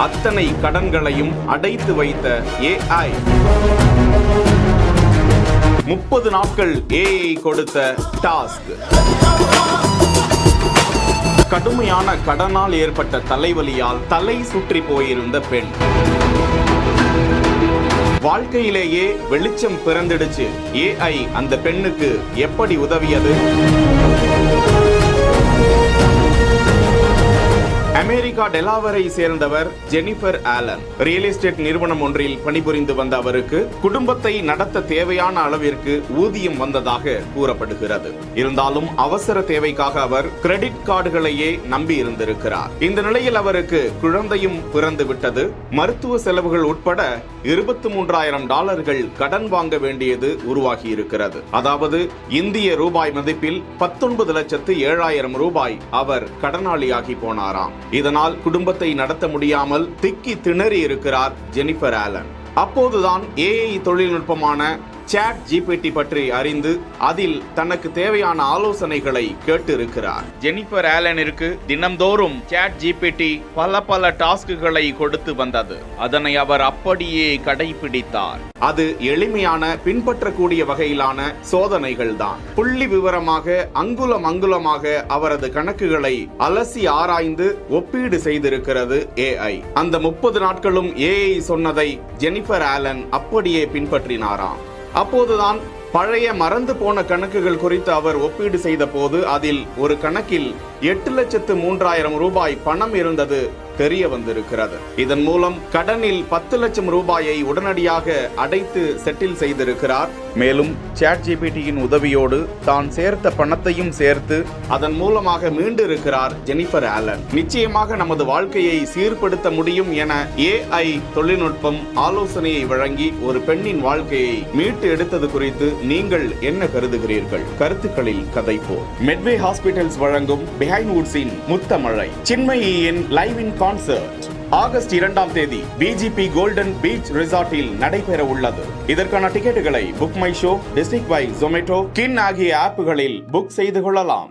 அத்தனை கடன்களையும் அடைத்து வைத்த ஏஐ 30 நாட்கள் ஏஐ கொடுத்த டாஸ்க். கடுமையான கடனால் ஏற்பட்ட தலைவலியால் தலை சுற்றி போயிருந்த பெண். வாழ்க்கையிலேயே வெளிச்சம் பிறந்திடுச்சு. ஏஐ அந்த பெண்ணுக்கு எப்படி உதவியது? அமெரிக்கா டெலாவரை சேர்ந்தவர் ஜெனிஃபர் ஆலன். ரியல் எஸ்டேட் நிறுவனம் ஒன்றில் பணிபுரிந்து வந்த அவருக்கு குடும்பத்தை நடத்த தேவையான அளவிற்கு ஊதியம் வந்ததாக கூறப்படுகிறது. இருந்தாலும் அவசர தேவைக்காக அவர் கிரெடிட் கார்டுகளையே நம்பி இருந்திருக்கிறார். இந்த நிலையில் அவருக்கு குழந்தையும் பிறந்து விட்டது. மருத்துவ செலவுகள் உட்பட $23,000 கடன் வாங்க வேண்டியது உருவாகி இருக்கிறது. அதாவது இந்திய ரூபாய் மதிப்பில் 19,07,000 அவர் கடனாளியாகி போனாராம். இதனால் குடும்பத்தை நடத்த முடியாமல் திக்கி திணறி இருக்கிறார் ஜெனிஃபர் ஆலன். அப்போதுதான் ஏஐ தொழில்நுட்பமான சாட் ஜிபிடி பற்றி அறிந்து அதில் தனக்கு தேவையான ஆலோசனைகளை கேட்டு இருக்கிறார். ஜெனிஃபர் ஆலனிற்கு தினம்தோறும் சாட் ஜிபிடி பல டாஸ்குகளை கொடுத்து வந்தது. அதனை அவர் அப்படியே கடைபிடித்தார். அது எளிமையான பின்பற்றக்கூடிய வகையிலான சோதனைகள் தான். புள்ளி விவரமாக அங்குலமாக அவரது கணக்குகளை அலசி ஆராய்ந்து ஒப்பீடு செய்திருக்கிறது ஏஐ. அந்த 30 நாட்களும் ஏஐ சொன்னதை ஜெனிஃபர் ஆலன் அப்படியே பின்பற்றினாராம். அப்போதுதான் பழைய மறந்து போன கணக்குகள் குறித்து அவர் ஒப்பீடு செய்த போது அதில் ஒரு கணக்கில் $8,03,000 பணம் இருந்தது தெரிய வந்திருக்கிறது. இதன் மூலம் கடனில் $10 லட்சம் உடனடியாக அடைத்து செட்டில் செய்திருக்கிறார். மேலும் சாட் ஜிபிடியின் உதவியோடு தான் சேர்த்த பணத்தையும் சேர்த்து அதன் மூலமாக மீண்டு இருக்கிறார் ஜெனிஃபர் ஆலன். நிச்சயமாக நமது வாழ்க்கையை சீர்படுத்த முடியும் என ஏஐ தொழில்நுட்பம் ஆலோசனையை வழங்கி ஒரு பெண்ணின் வாழ்க்கையை மீட்டு எடுத்தது குறித்து நீங்கள் என்ன கருதுகிறீர்கள்? கருத்துக்களில் கதைப்போம். மெட்வே ஹாஸ்பிட்டல்ஸ் வழங்கும் பிஹைண்ட் வுட்ஸின் முத்தமழை சின்மயியின் லைவ் இன் கான்சர்ட் ஆகஸ்ட் 2ஆம் தேதி பிஜிபி கோல்டன் பீச் ரிசார்ட்டில் நடைபெற உள்ளது. இதற்கான டிக்கெட்டுகளை BookMyShow, District by Zomato, கின் ஆகிய ஆப்புகளில் புக் செய்து கொள்ளலாம்.